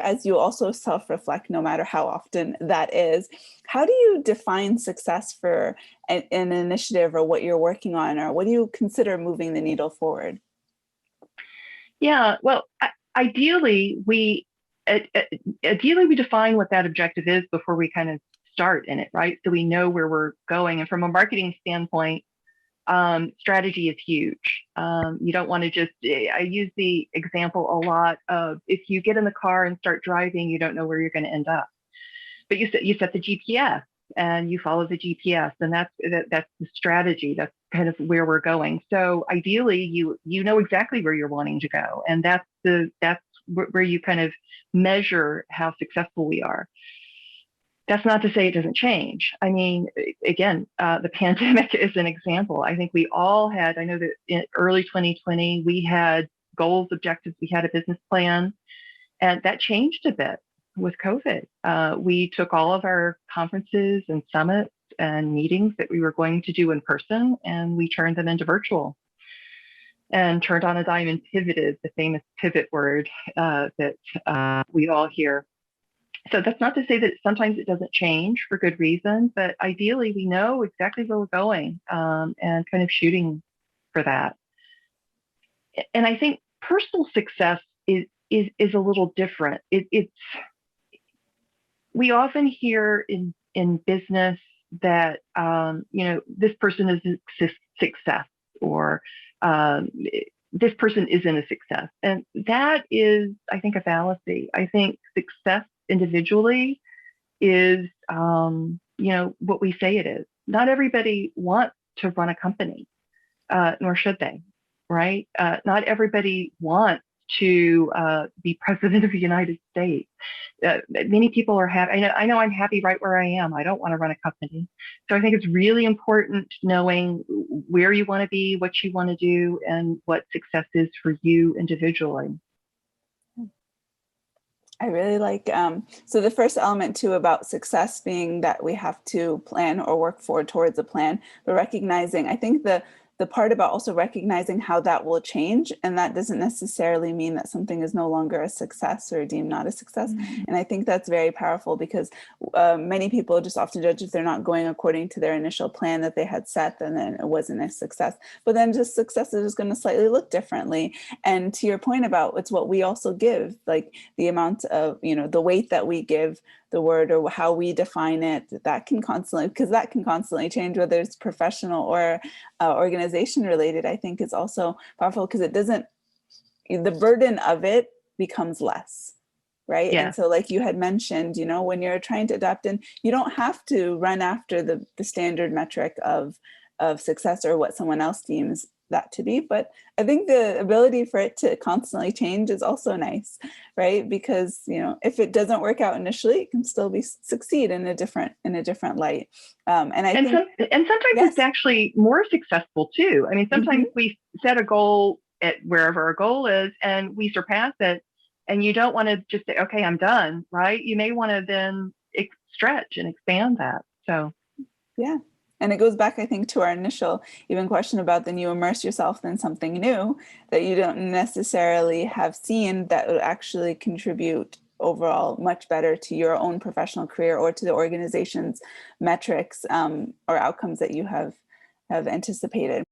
as you also self-reflect, no matter how often that is, how do you define success for an initiative or what you're working on, or what do you consider moving the needle forward? Yeah, well, ideally we ideally we define what that objective is before we kind of start in it, right? So we know where we're going. And from a marketing standpoint, strategy is huge. You don't want to just, I use the example a lot of if you get in the car and start driving, you don't know where you're going to end up. But you set the GPS and you follow the GPS, and that's the strategy. That's kind of where we're going. So ideally, you know exactly where you're wanting to go, and that's where you kind of measure how successful we are. That's not to say it doesn't change. I mean, again, the pandemic is an example. I think we all had, I know that in early 2020, we had goals, objectives, we had a business plan, and that changed a bit with COVID. We took all of our conferences and summits and meetings that we were going to do in person, and we turned them into virtual and turned on a dime and pivoted, the famous pivot word that we all hear. So that's not to say that sometimes it doesn't change for good reason, but ideally we know exactly where we're going, and kind of shooting for that. And I think personal success is a little different. It's we often hear in business that this person is a success, or this person isn't a success, and that is, I think, a fallacy. I think success individually is, what we say it is. Not everybody wants to run a company, nor should they, right? Not everybody wants to be president of the United States. Many people are happy. I know I'm happy right where I am. I don't want to run a company. So I think it's really important knowing where you want to be, what you want to do, and what success is for you individually. I really like, so the first element too about success being that we have to plan or work forward towards a plan, but recognizing, I think the part about also recognizing how that will change, and that doesn't necessarily mean that something is no longer a success or deemed not a success. Mm-hmm. And I think that's very powerful, because many people just often judge if they're not going according to their initial plan that they had set, then it wasn't a success. But then just success is just going to slightly look differently. And to your point about it's what we also give, like the amount of, the weight that we give the word or how we define it, that can constantly change, whether it's professional or organization related. I think is also powerful, because the burden of it becomes less, right? Yeah. And so like you had mentioned, when you're trying to adapt, and you don't have to run after the standard metric of success or what someone else deems that to be. But I think the ability for it to constantly change is also nice, right? Because, if it doesn't work out initially, it can still succeed in a different light. And sometimes yes, it's actually more successful too. I mean, sometimes mm-hmm. we set a goal at wherever our goal is and we surpass it, and you don't want to just say, okay, I'm done, right? You may want to then stretch and expand that. So, yeah. And it goes back, I think, to our initial even question about then you immerse yourself in something new that you don't necessarily have seen that would actually contribute overall much better to your own professional career or to the organization's metrics or outcomes that you have anticipated.